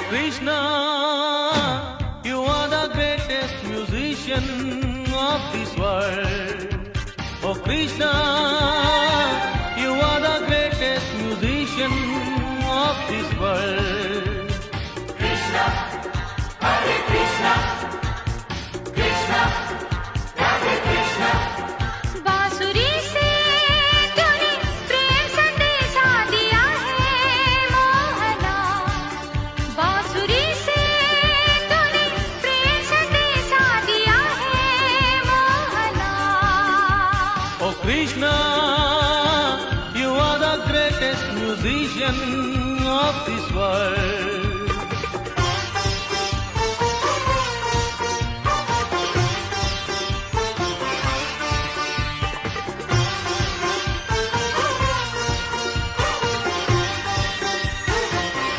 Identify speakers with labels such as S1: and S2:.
S1: Krishna, you are the greatest musician of this world. Oh Krishna, you are the greatest musician of this world.
S2: Krishna, Hare Krishna, Krishna, Radhe Krishna.
S3: बांसुरी से तूने प्रेम संदेशा दिया है मोहना, बांसुरी से तूने प्रेम संदेशा दिया है Mohana.
S1: Oh Krishna, you are the greatest musician of this world.